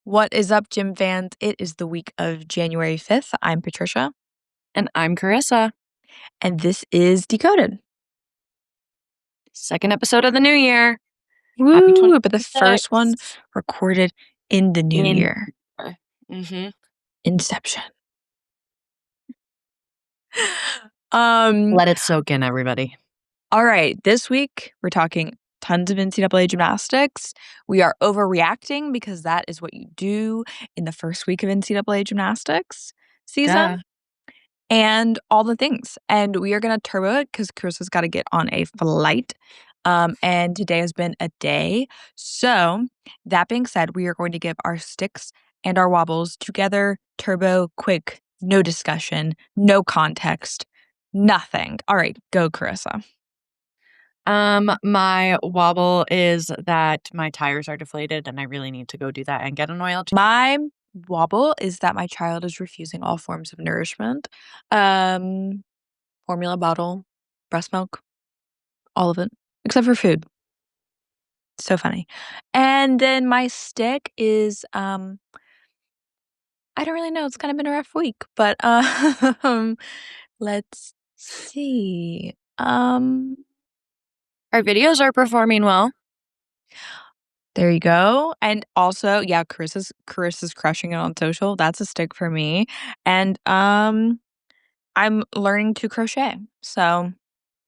What is up, gym fans? It is the week of January 5th. I'm Patricia. And I'm Carissa. And this is Decoded. Second episode of the new year. Woo! But the first one recorded in the new year. Mm-hmm. Inception. Let it soak in, everybody. All right. This week, we're talking tons of NCAA gymnastics. We are overreacting because that is what you do in the first week of NCAA gymnastics season. And all the things. And we are going to turbo it because Carissa's got to get on a flight. And today has been a day. So that being said, we are going to give our sticks and our wobbles together, turbo, quick, no discussion, no context, nothing. All right, go, Carissa. My wobble is that my tires are deflated and I really need to go do that and get an oil change. My wobble is that my child is refusing all forms of nourishment. Formula bottle, breast milk, all of it, except for food. So funny. And then my stick is I don't really know. It's kind of been a rough week, but let's see. Our videos are performing well. There you go. And also, yeah, Carissa's crushing it on social. That's a stick for me. And I'm learning to crochet. So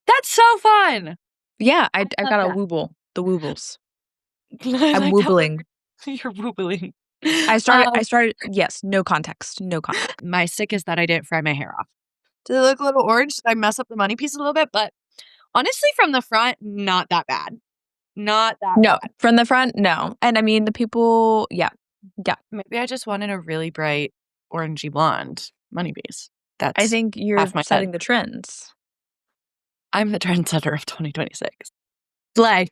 that's so fun. Yeah, I've got a wooble. The woobles. I'm woobling. You're woobling. I started, yes, no context. My stick is that I didn't fry my hair off. Did it look a little orange? Did I mess up the money piece a little bit? But honestly, from the front, not that bad. Not that No, bad. From the front, no. And I mean, the people, yeah. Maybe I just wanted a really bright orangey blonde money piece. I think you're setting the trends. I'm the trendsetter of 2026. Slay.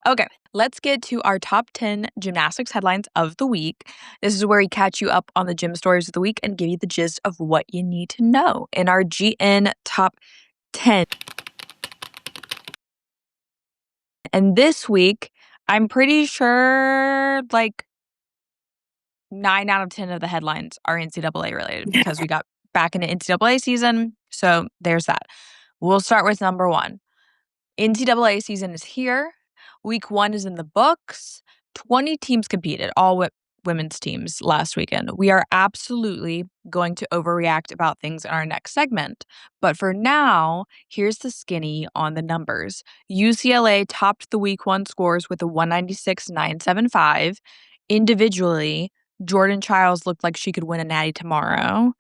Okay, let's get to our top 10 gymnastics headlines of the week. This is where we catch you up on the gym stories of the week and give you the gist of what you need to know in our GN top 10. And this week, I'm pretty sure like 9 out of 10 of the headlines are NCAA related because we got back into NCAA season. So there's that. We'll start with number 1. NCAA season is here. Week 1 is in the books. 20 teams competed, all women's teams last weekend. We are absolutely going to overreact about things in our next segment. But for now, here's the skinny on the numbers. UCLA topped the week 1 scores with a 196.975. Individually, Jordan Childs looked like she could win a natty tomorrow,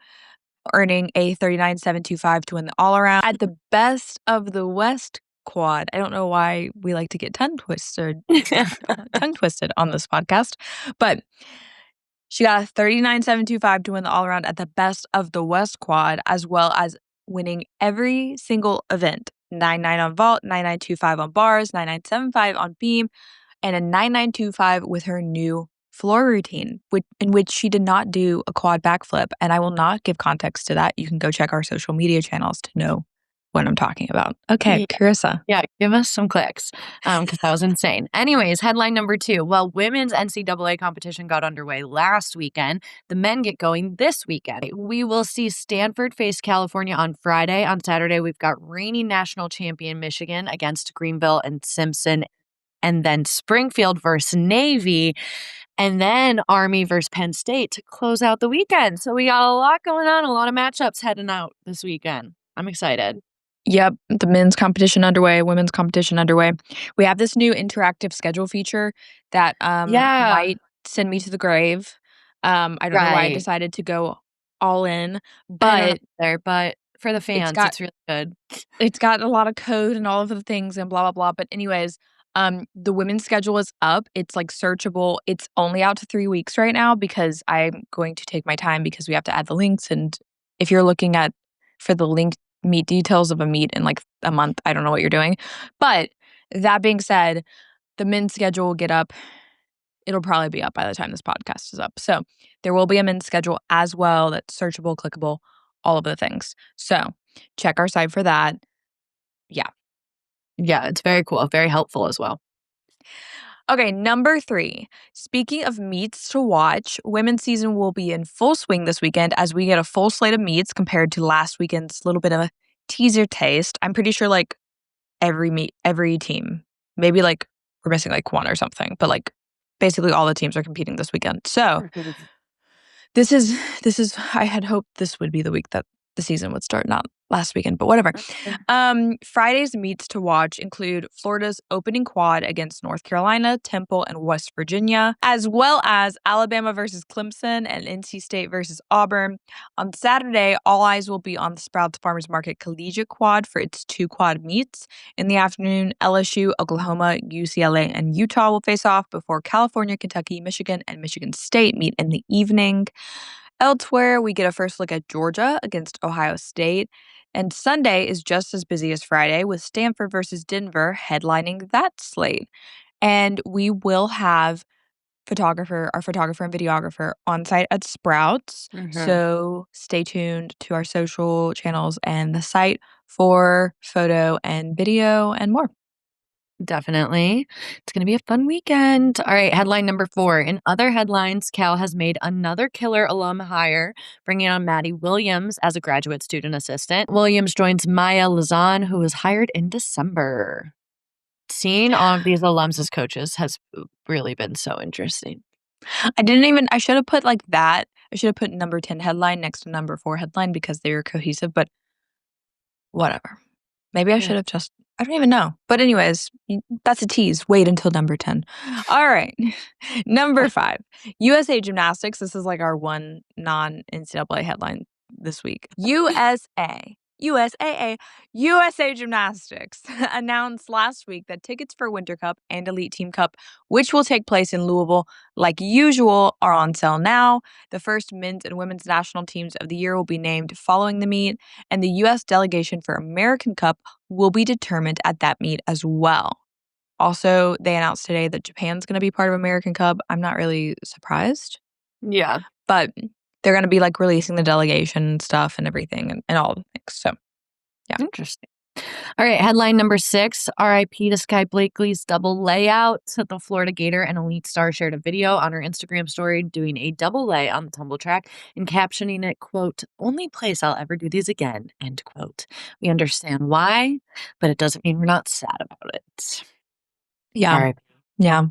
earning a 39.725 to win the all-around. At the best of the West quad, I don't know why we like to get tongue twisted on this podcast, but she got a 39.725 to win the all-around at the best of the West quad, as well as winning every single event. 9.9 on vault, 9.925 on bars, 9.975 on beam, and a 9.925 with her new floor routine, in which she did not do a quad backflip. And I will not give context to that. You can go check our social media channels to know what I'm talking about. Okay, Carissa. Yeah, give us some clicks because that was insane. Anyways, headline number 2. Well, women's NCAA competition got underway last weekend. The men get going this weekend. We will see Stanford face California on Friday. On Saturday, we've got reigning national champion Michigan against Greenville and Simpson. And then Springfield versus Navy. And then Army versus Penn State to close out the weekend. So we got a lot going on, a lot of matchups heading out this weekend. I'm excited. Yep, the men's competition underway, women's competition underway. We have this new interactive schedule feature that might send me to the grave. I don't know why I decided to go all in, but for the fans, it's really good. It's got a lot of code and all of the things and blah, blah, blah. But anyways, the women's schedule is up. It's like searchable. It's only out to 3 weeks right now because I'm going to take my time because we have to add the links. And if you're looking for the link meet details of a meet in like a month, I don't know what you're doing. But that being said, the men's schedule will get up. It'll probably be up by the time this podcast is up. So there will be a men's schedule as well that's searchable, clickable, all of the things. So check our site for that. Yeah. Yeah, it's very cool. Very helpful as well. Okay, number 3. Speaking of meets to watch, women's season will be in full swing this weekend as we get a full slate of meets compared to last weekend's little bit of a teaser taste. I'm pretty sure like every team, maybe like we're missing like one or something, but like basically all the teams are competing this weekend. So this is I had hoped this would be the week that the season would start, not last weekend, but whatever. Friday's meets to watch include Florida's opening quad against North Carolina, Temple, and West Virginia, as well as Alabama versus Clemson and NC State versus Auburn. On Saturday, all eyes will be on the Sprouts Farmers Market Collegiate Quad for its 2 quad meets. In the afternoon, LSU, Oklahoma, UCLA, and Utah will face off before California, Kentucky, Michigan, and Michigan State meet in the evening. Elsewhere, we get a first look at Georgia against Ohio State. And Sunday is just as busy as Friday with Stanford versus Denver headlining that slate. And we will have our photographer and videographer on site at Sprouts. So stay tuned to our social channels and the site for photo and video and more. Definitely. It's going to be a fun weekend. All right, headline number 4. In other headlines, Cal has made another killer alum hire, bringing on Maddie Williams as a graduate student assistant. Williams joins Maya Lazan, who was hired in December. Seeing all of these alums as coaches has really been so interesting. I should have put like that. I should have put number 10 headline next to number 4 headline because they were cohesive, but whatever. Maybe I should have I don't even know. But anyways, that's a tease. Wait until number 10. All right. Number 5. USA Gymnastics. This is like our one non-NCAA headline this week. USA Gymnastics announced last week that tickets for Winter Cup and Elite Team Cup, which will take place in Louisville, like usual, are on sale now. The first men's and women's national teams of the year will be named following the meet, and the U.S. delegation for American Cup will be determined at that meet as well. Also, they announced today that Japan's going to be part of American Cup. I'm not really surprised. Yeah. But they're going to be like releasing the delegation stuff and everything and all the things. So, yeah. Interesting. All right, headline number 6. RIP to Sky Blakely's double layout. The Florida Gator and Elite Star shared a video on her Instagram story doing a double lay on the tumble track and captioning it, quote, "Only place I'll ever do these again," end quote. We understand why, but it doesn't mean we're not sad about it. Yeah. All right. Yeah.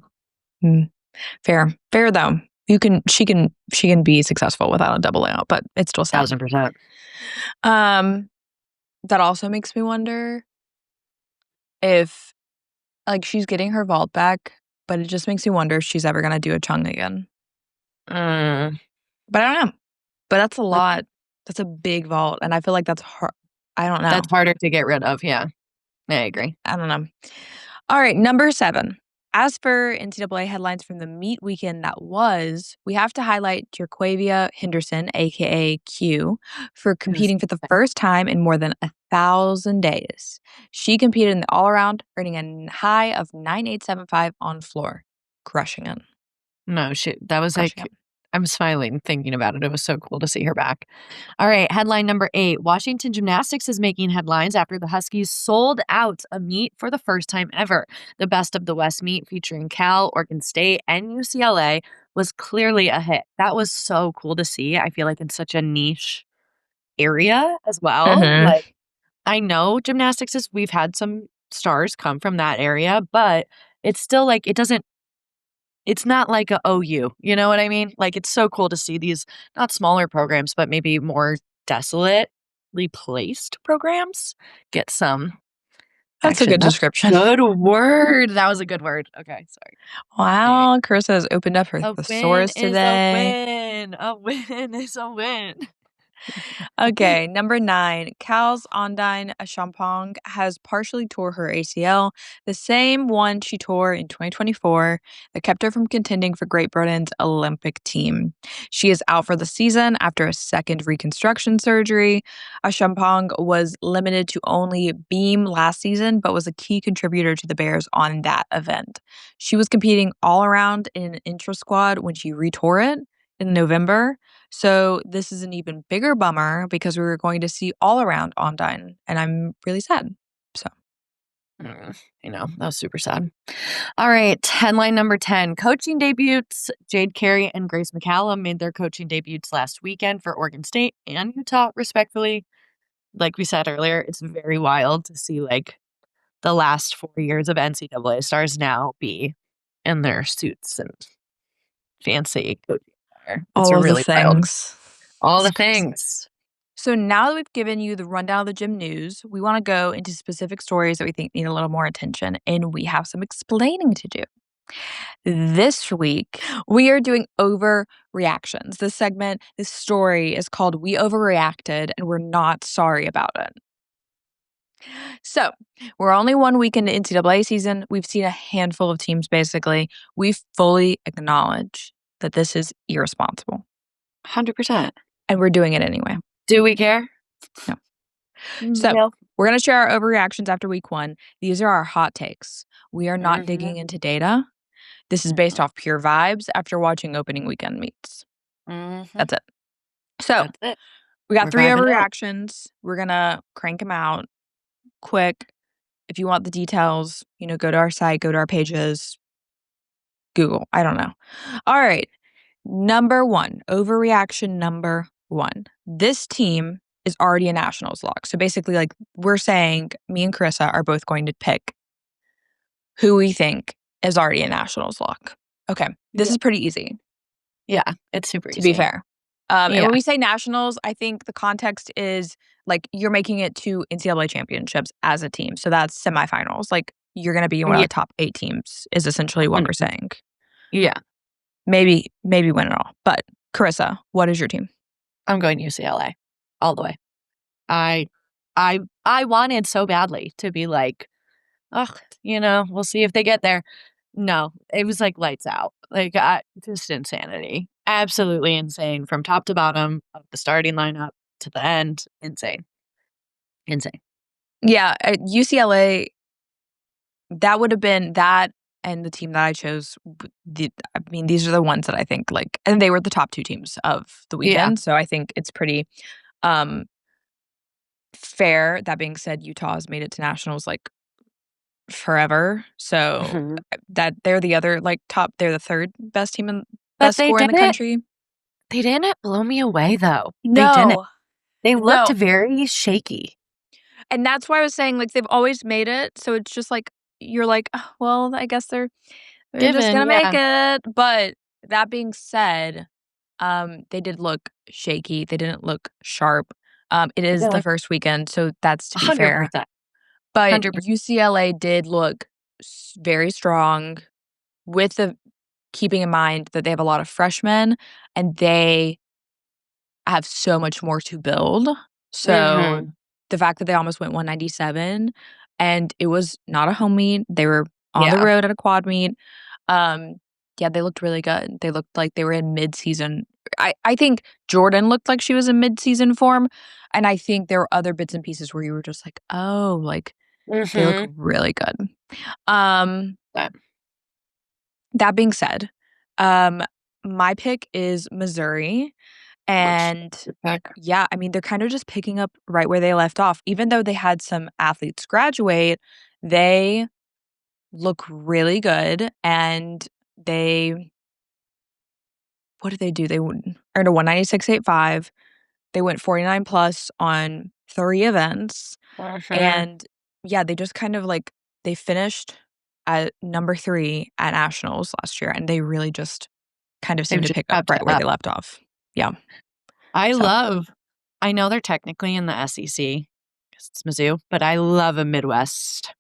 Fair. Fair though. She can be successful without a double layout, but it's still sad. 1000%. That also makes me wonder if like she's getting her vault back, but it just makes me wonder if she's ever gonna do a chung again. But I don't know. But that's a lot. That's a big vault, and I feel like that's hard. I don't know. That's harder to get rid of. Yeah, I agree. I don't know. All right, number 7. As for NCAA headlines from the meet weekend that was, we have to highlight Jerquavia Henderson, aka Q, for competing for the first time in more than 1,000 days. She competed in the all-around, earning a high of 9.875 on floor, crushing it. No, that was like, I'm smiling thinking about it. It was so cool to see her back. All right, headline number 8. Washington Gymnastics is making headlines after the Huskies sold out a meet for the first time ever. The Best of the West meet featuring Cal, Oregon State, and UCLA was clearly a hit. That was so cool to see. I feel like it's such a niche area as well. Like, I know gymnastics we've had some stars come from that area, but it's still like it's not like a OU, you know what I mean? Like, it's so cool to see these not smaller programs, but maybe more desolately placed programs get some That's action. a good description. Good word. That was a good word. Okay, sorry. Wow, Carissa has opened up her thesaurus today. A win is a win. Okay, number 9. Cal's Ondine Champagne has partially tore her ACL, the same one she tore in 2024 that kept her from contending for Great Britain's Olympic team. She is out for the season after a second reconstruction surgery. Champagne was limited to only beam last season, but was a key contributor to the Bears on that event. She was competing all around in an intra squad when she retore it in November. So this is an even bigger bummer because we were going to see all around Ondine, and I'm really sad. So I know. That was super sad. All right. Headline number 10. Coaching debuts. Jade Carey and Grace McCallum made their coaching debuts last weekend for Oregon State and Utah, respectfully. Like we said earlier, it's very wild to see like the last 4 years of NCAA stars now be in their suits and fancy coaching attire. It's All of the really wild. things. All It's the crazy. things. So now that we've given you the rundown of the gym news, we want to go into specific stories that we think need a little more attention, and we have some explaining to do. This week, we are doing overreactions. This story is called We Overreacted, and we're not sorry about it. So, we're only 1 week into NCAA season. We've seen a handful of teams, basically. We fully acknowledge that this is irresponsible, 100%. and we're doing it anyway. Do we care? No. So, No. we're going to share our overreactions after week 1. These are our hot takes. We are not digging into data. This is based off pure vibes after watching opening weekend meets. That's it. So, That's it. we got We're 3 vibing out. overreactions. We're going to crank them out quick. If you want the details, go to our site, go to our pages, Google. I don't know. All right. Number 1, overreaction number 1. This team is already a nationals lock. So basically, like we're saying, me and Carissa are both going to pick who we think is already a nationals lock. Okay. This is pretty easy. Yeah, it's super easy. To be fair. And Yeah. when we say nationals, I think the context is like you're making it to NCAA championships as a team. So that's semifinals. Like you're going to be one of the top 8 teams is essentially what we're saying. Yeah. Maybe win it all. But Carissa, what is your team? I'm going UCLA all the way. I wanted so badly to be like, we'll see if they get there. No, it was like lights out. Like just insanity. Absolutely insane from top to bottom of the starting lineup to the end. Insane. Yeah, at UCLA, that would have been that and the team that I chose. These are the ones that I think like, and they were the top 2 teams of the weekend. So I think it's pretty fair. That being said, Utah has made it to nationals like forever. So that they're the other like top. They're the 3rd best team and best score in the country. They didn't blow me away though. No, they didn't. They looked no. very shaky. And that's why I was saying like they've always made it. So it's just like you're like, oh, well, I guess they're just gonna make it. But that being said, they did look shaky. They didn't look sharp. It is the first weekend, so that's to be 100%. fair. But 100%. UCLA did look very strong with the keeping in mind that they have a lot of freshmen and they have so much more to build. So the fact that they almost went 197 and it was not a home meet, they were on the road at a quad meet. They looked really good. They looked like they were in mid-season. I think Jordan looked like she was in mid-season form, and I think there were other bits and pieces where you were just like, oh, like they look really good. That being said, my pick is Missouri. And they're kind of just picking up right where they left off. Even though they had some athletes graduate, they look really good. And what did they do? They earned a 196.85. They went 49 plus on 3 events. And they just kind of like, they finished at number 3 at nationals last year. And they really just kind of seemed to pick up right where they left off. Yeah. I know they're technically in the SEC because it's Mizzou, but I love a Midwest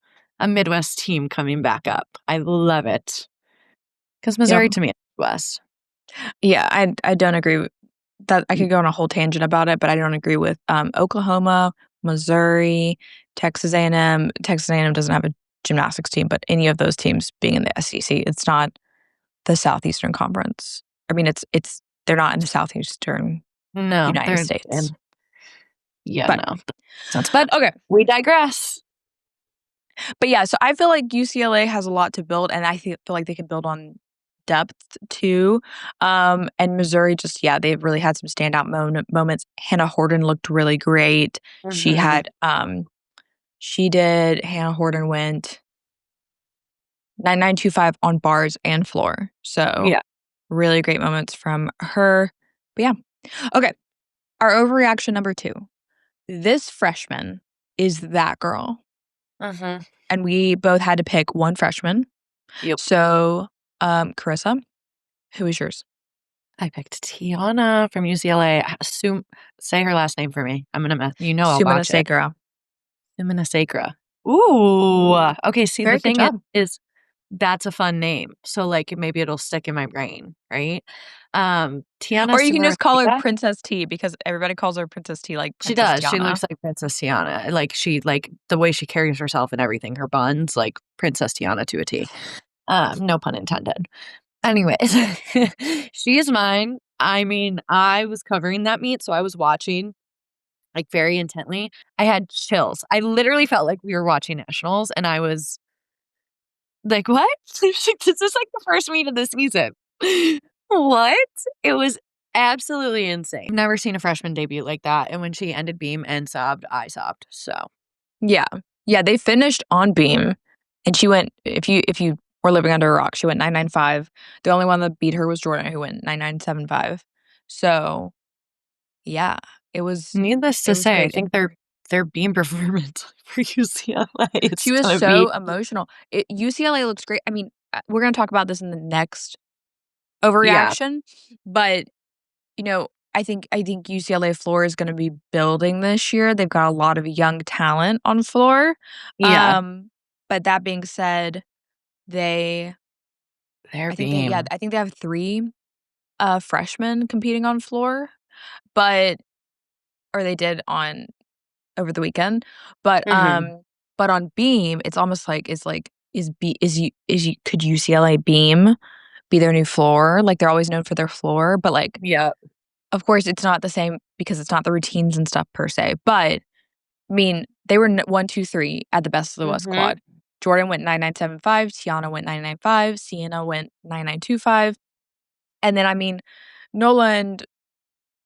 team coming back up. I love it because Missouri to me is Midwest. Yeah, I don't agree with that. I could go on a whole tangent about it, but I don't agree with Oklahoma, Missouri, Texas A&M. Texas A&M doesn't have a gymnastics team, but any of those teams being in the SEC, it's not the Southeastern Conference. I mean, they're not in the Southeastern United States. But okay, we digress. But yeah, so I feel like UCLA has a lot to build, and I feel like they can build on depth too. And Missouri just, they've really had some standout moments. Hannah Horton looked really great. She had she did. Hannah Horton went 9925 on bars and floor. So Yeah. really great moments from her. But yeah. Okay. Our overreaction number 2. This freshman is that girl. Mm-hmm. And we both had to pick one freshman. Yep. So, Carissa, who is yours? I picked Tiana from UCLA. Say her last name for me. I'm gonna I'll Sumana botch it. Sekera. Simona Sacra. Ooh. Okay, see, the Very good thing job. is that's a fun name. So, like, maybe it'll stick in my brain, right? Tiana Or you can just call her Sumeracida, Princess T because everybody calls her Princess T like she Princess does. She Tiana. looks like Princess Tiana. Like, the way she carries herself and everything, her buns, like Princess Tiana to a T. No pun intended. Anyways, she is mine. I mean, I was covering that meet, so I was watching, like, very intently. I had chills. I literally felt like we were watching nationals, and I was like, "What? This is, like, the first meet of the season." What? It was absolutely insane. I've never seen a freshman debut like that, and when she ended beam and sobbed, I sobbed, so Yeah. Yeah, they finished on beam and she went if you were living under a rock, she went 995. The only one that beat her was Jordan who went 9975. So, yeah, it was needless it to was say, I great. think their beam performance for UCLA is She was gonna be so emotional. UCLA looks great. I mean, we're gonna talk about this in the next yeah, overreaction, but I think UCLA floor is gonna be building this year. They've got a lot of young talent on floor. yeah, Um, but that being said, they their I think they yeah, beam. I think they have 3 freshmen competing on floor, but or they did on over the weekend. But Mhm. on beam, it's almost like could UCLA beam be their new floor? Like they're always known for their floor, but like Yeah, of course it's not the same because it's not the routines and stuff per se. But I mean, they were 1, 2, 3 at the best of the West mhm, Quad. Jordan went 9975, Tiana went 995, Sienna went 9925. And then I mean, Nola and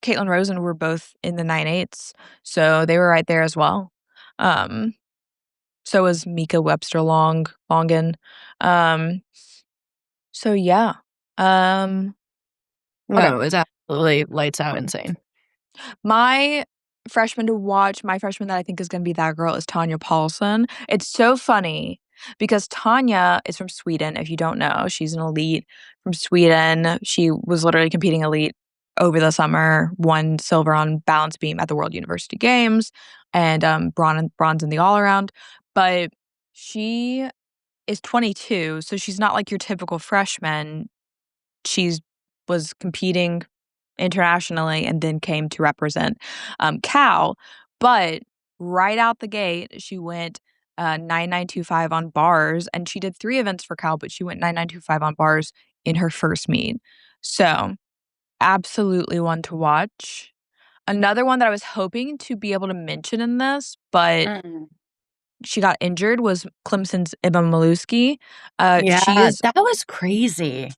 Caitlin Rosen were both in the 9.8s, so they were right there as well. Um, so was Mika Webster Longen. Um, so yeah. Um, okay. no, it was absolutely lights out insane. My my freshman that I think is gonna be that girl is Tanya Paulson. It's so funny because Tanya is from Sweden, if you don't know. She's an elite from Sweden. She was literally competing elite over the summer, won silver on balance beam at the World University Games, and, bronze in the all-around. But she is 22, so she's not like your typical freshman. She's was competing internationally and then came to represent, Cal, but right out the gate, she went, 9925 on bars, and she did 3 events for Cal, but she went 9925 on bars in her first meet. So, absolutely one to watch. Another one that I was hoping to be able to mention in this, but Mm. she got injured was Clemson's Iba Maluski. Yeah, She is that was crazy.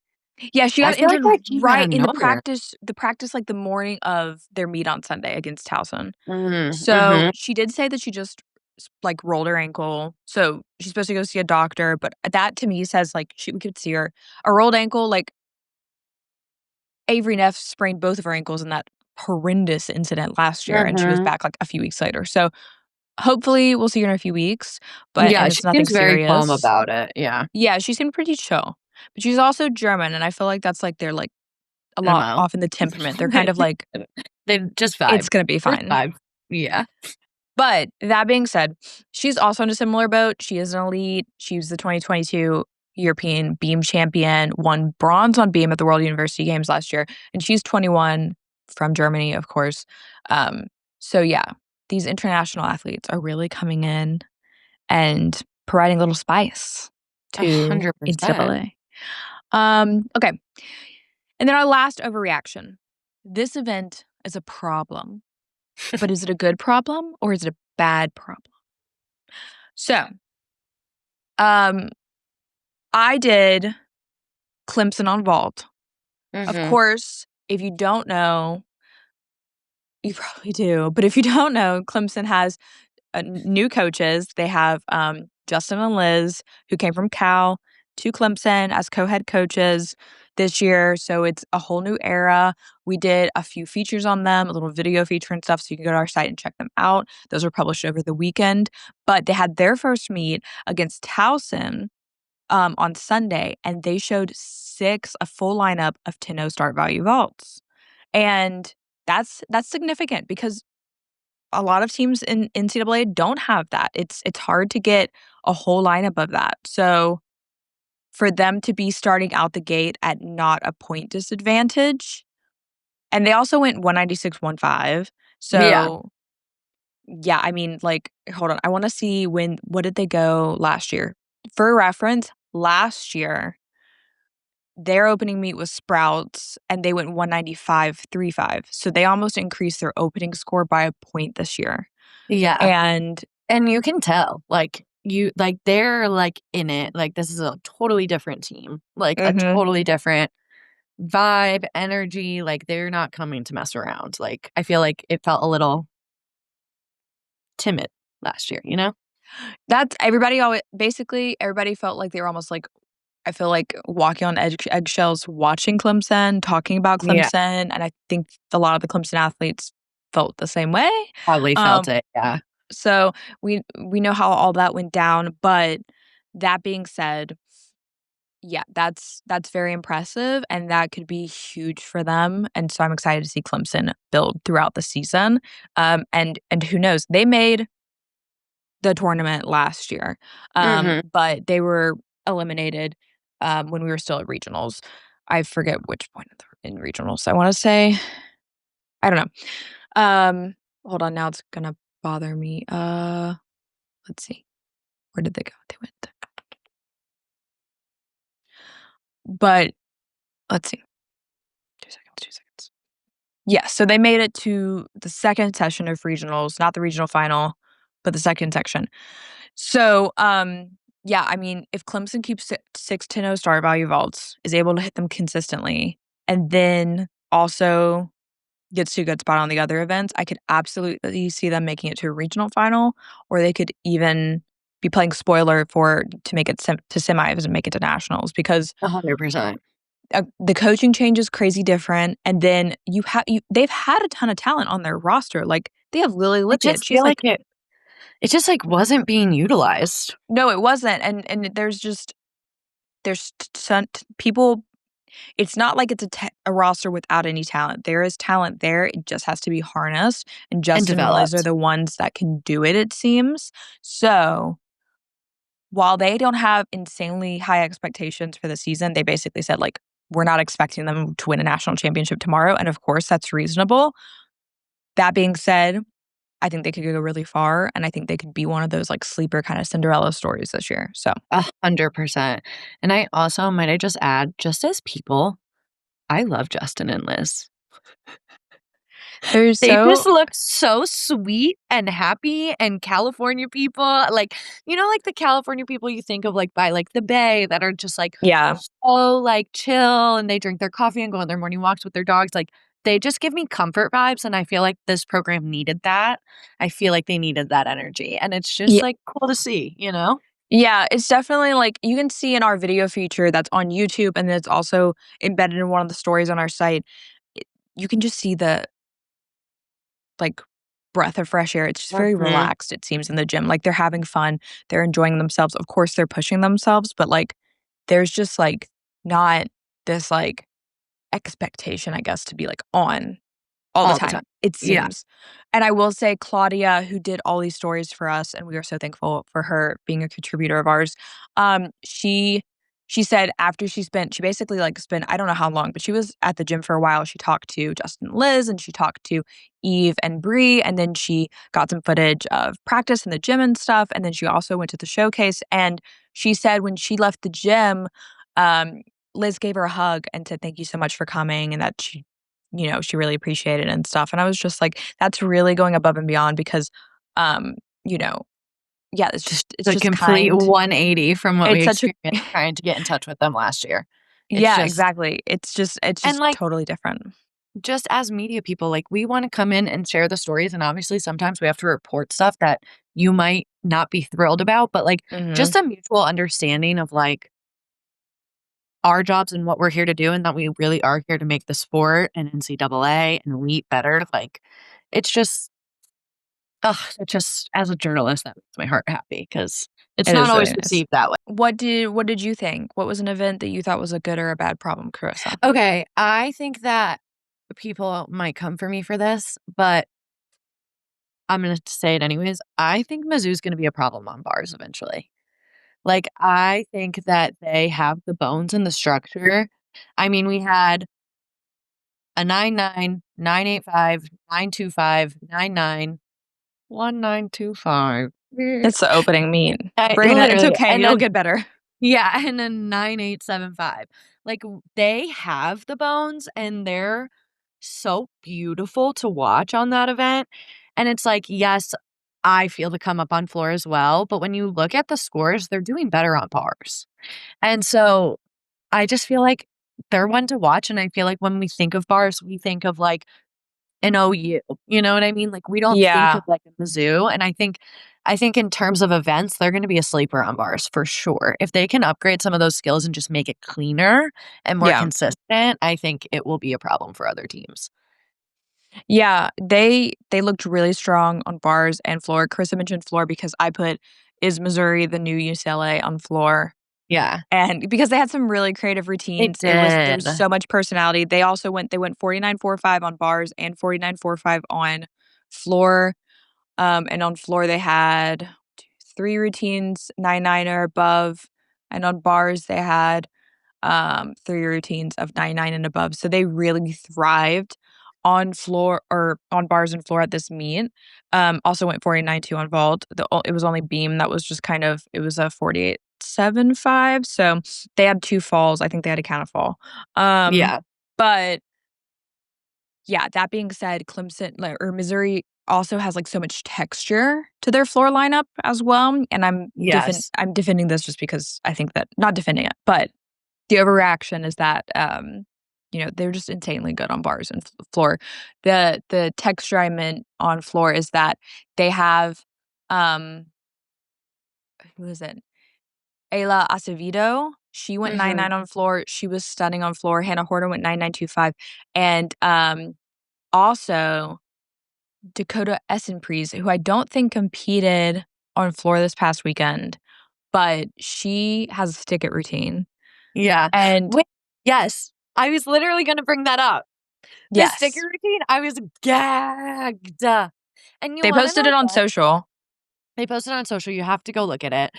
Yeah, she I got feel like injured that came out right of in nowhere. the practice, like, the morning of their meet on Sunday against Towson. Mm, So, mhm. she did say that she just like, rolled her ankle, so she's supposed to go see a doctor, but that to me says, like, we could see her a rolled ankle, like, Avery Neff sprained both of her ankles in that horrendous incident last year, and she was Mhm. back, like, a few weeks later. So, hopefully, we'll see her in a few weeks, Yeah, and she it's nothing seems very calm serious. about it, yeah. Yeah, she seemed pretty chill, but she's also German, and I feel like that's, like, their, like, a lot MO. often the temperament. They're kind of like, They just vibe. "It's gonna be Just fine." vibe. Yeah. But that being said, she's also in a similar boat. She is an elite. She was the 2022 European beam champion, won bronze on beam at the World University Games last year, and she's 21 from Germany, of course. Um, so yeah, these international athletes are really coming in and providing a little spice to 100%. NCAA. Okay. And then our last overreaction. This event is a problem, but is it a good problem or is it a bad problem? So, um, I did Clemson on vault. Of Mhm. course, if you don't know, you probably do, but if you don't know, Clemson has new coaches. They have Justin and Liz, who came from Cal to Clemson as co-head coaches this year. So it's a whole new era. We did a few features on them, a little video feature and stuff. So you can go to our site and check them out. Those were published over the weekend. But they had their first meet against Towson on Sunday, and they showed a full lineup of 10-0 start value vaults. And that's significant because a lot of teams in NCAA don't have that. It's hard to get a whole lineup of that. So for them to be starting out the gate at not a point disadvantage, and they also went 196, 15. Yeah. So yeah, I mean, like, hold on. I want to see what did they go last year? For reference, last year, their opening meet was Sprouts and they went 195, 35. So they almost increased their opening score by a point this year. Yeah. And And you can tell, they're like in it. Like, this is a totally different team, like a mhm. totally different vibe, energy. Like, they're not coming to mess around. Like, I feel like it felt a little timid last year, you know? That's basically everybody felt like they were almost like, I feel like walking on eggshells watching Clemson, talking about Yeah. Clemson, and I think a lot of the Clemson athletes felt the same way. Probably felt Um, it. Yeah. so we know how all that went down, but that being said, yeah, that's very impressive, and that could be huge for them, and so I'm excited to see Clemson build throughout the season. And who knows? They made the tournament last year, Mhm. but they were eliminated when we were still at regionals. I forget which point in regionals. I want to say I don't know. Hold on, now it's gonna bother me. Let's see. Where did they go? They went, but let's see. 2 seconds. 2 seconds. Yeah, so they made it to the second session of regionals, not the regional final, but the second section. So, yeah, I mean, if Clemson keeps 6 10-0 star value vaults, is able to hit them consistently, and then also gets to a good spot on the other events, I could absolutely see them making it to a regional final, or they could even be playing spoiler to make it to semis and make it to nationals because 100%. the coaching change is crazy different, and then they've had a ton of talent on their roster. Like they have Lily I Lippitt. just She's feel like, like it just, like, wasn't being utilized. no, it wasn't, and there's people. It's not like it's a roster without any talent. There is talent there. It just has to be harnessed, and And Justin and Liz are developed. the ones that can do it. It seems so. While they don't have insanely high expectations for the season, they basically said like, we're not expecting them to win a national championship tomorrow, and of course that's reasonable. That being said, I think they could go really far, and I think they could be one of those, like, sleeper kinda Cinderella stories this year, so 100%. And might I just add, just as people, I love Justin and Liz. they're They just so look so sweet and happy and California people, like, like, the California people you think of, like, by, like, the bay that are just, like, yeah. so, like, chill, and they drink their coffee and go on their morning walks with their dogs, like, they just give me comfort vibes, and I feel like this program needed that. I feel like they needed that energy, and it's just, Ye like, cool to see, you know? yeah, it's definitely, like you can see in our video feature that's on YouTube, and then it's also embedded in one of the stories on our site. You can just see the, like, breath of fresh air. It's just very Mhm. relaxed, it seems, in the gym, like, they're having fun, they're enjoying themselves. Of course, they're pushing themselves, but, like, there's just, like, not this, like, expectation, I guess, to be, like, on all the All the time, time. it Yeah. seems. And I will say Claudia, who did all these stories for us, and we are so thankful for her being a contributor of ours, she said after she basically, like, spent I don't know how long, but she was at the gym for a while. She talked to Justin and Liz, and she talked to Eve and Bree, and then she got some footage of practice in the gym and stuff, and then she also went to the showcase, and she said when she left the gym, um, Liz gave her a hug and said, "Thank you so much for coming," and that she really appreciated it and stuff, and I was just like, "That's really going above and beyond," because, um, you know yeah, Just it's the just complete kind. 180 from what we It's such a experienced trying to get in touch with them last year. It's Yeah, just exactly. It's and, just like, totally different. just as media people, like, we wanna come in and share the stories, and obviously, sometimes we have to report stuff that you might not be thrilled about, but, like, Mhm. just a mutual understanding of, like, our jobs and what we're here to do and that we really are here to make the sport and NCAA and elite better, like, it's just ugh, it just as a journalist, that makes my heart happy because it's It not is always very nice. perceived that way. What did you think? What was an event that you thought was a good or a bad problem, Carissa? Okay, I think that people might come for me for this, but I'm gonna say it anyways. I think Mizzou's gonna be a problem on bars eventually. Like, I think that they have the bones and the structure. I mean, we had a 9.9, 9.85, 9.25, 9.9, 1.925. It's the opening meet. I Bring it it's literally okay, and it'll then get better. yeah, and then 9.875. Like, they have the bones, and they're so beautiful to watch on that event, and it's like, yes, I feel the come up on floor as well, but when you look at the scores, they're doing better on bars, and so I just feel like they're one to watch, and I feel like when we think of bars, we think of, like, an OU, you know what I mean? Like, we don't think Yeah, of, like, a Mizzou, and I think in terms of events, they're gonna be a sleeper on bars for sure. If they can upgrade some of those skills and just make it cleaner and more yeah. consistent, I think it will be a problem for other teams. Yeah, they looked really strong on bars and floor. Carissa mentioned floor because I put, "Is Missouri the new UCLA?" on floor, Yeah, and because they had some really creative it routines, there was did. so much personality. They went 49.45 on bars and 49.45 on floor, and on floor they had 3 routines, 9.9 or above, and on bars they had 3 routines of 99 and above. So they really thrived on floor or on bars and floor at this meet. Also went 49.2 on vault. It was only beam that was just kind of it was a 48.75. So they had 2 falls. I think they had a count of fall. Yeah, But yeah, that being said, Clemson or Missouri also has like so much texture to their floor lineup as well. And yes. I'm defending this just because I think that not defending it, but the overreaction is that, they're just insanely good on bars and floor. The texture I meant on floor is that they have, um, who is it? Ayla Acevedo. She went Mhm. 9.9 on floor. She was stunning on floor. Hannah Horton went 9.925. And, also Dakota Essenpries, who I don't think competed on floor this past weekend, but she has a stick it routine. Yeah. And Wait, yes, I was literally gonna bring that up. The sticker yes, routine, I was gagged. And you they wanna posted know it on what? social. They posted on social, you have to go look at it.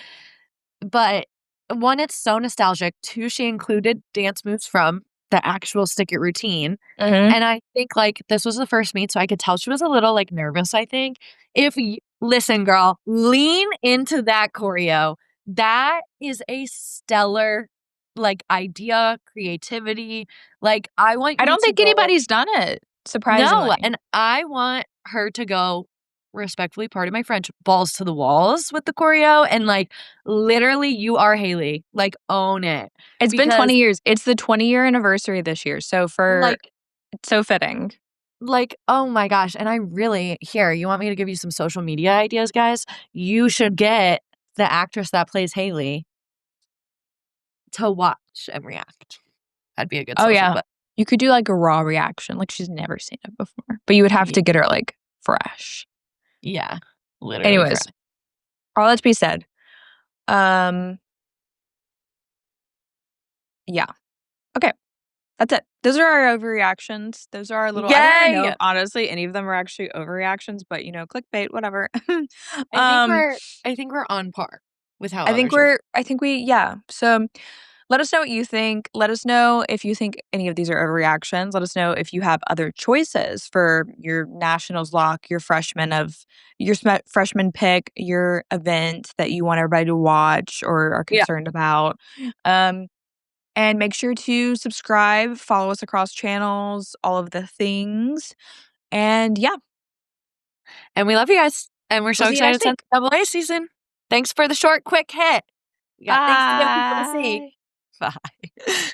But 1, it's so nostalgic. 2, she included dance moves from the actual Stick It routine, Mhm. and I think, like, this was the first meet, so I could tell she was a little, like, nervous, I think. If y Listen, girl, lean into that choreo. That is a stellar, like, idea, creativity. Like, I want I you don't to think go anybody's done it, no, surprisingly. and I want her to go, respectfully, pardon my French, balls to the walls with the choreo and, like, literally, "You are Haley." Like, own it. It's been Because, 20 years. It's the 20-year anniversary this year, so for like it's so fitting. oh my gosh, and I really here, you want me to give you some social media ideas, guys? You should get the actress that plays Haley to watch and react. That'd be a good Oh, social yeah. clip. You could do, like, a raw reaction, like, she's never seen it before, but you would have Ye to get her, like, fresh. yeah, literally Anyways, fresh. all that to be said, um, yeah. Okay, that's it. Those are our overreactions. Those are our little I don't even know if, Yay! honestly, any of them are actually overreactions, but, clickbait, whatever. I think Um, we're I think we're on par with how I think others are. we're I think we yeah. So let us know what you think. Let us know if you think any of these are overreactions. Let us know if you have other choices for your nationals lock, your freshman pick, your event that you want everybody to watch or are Yeah. concerned about. Um, and make sure to subscribe, follow us across channels, all of the things. And yeah, And we love you guys. And we're we'll so see you excited next it's week. NCAA season. Thanks for the short, quick hit. We got things to get people to see. Bye. Bye.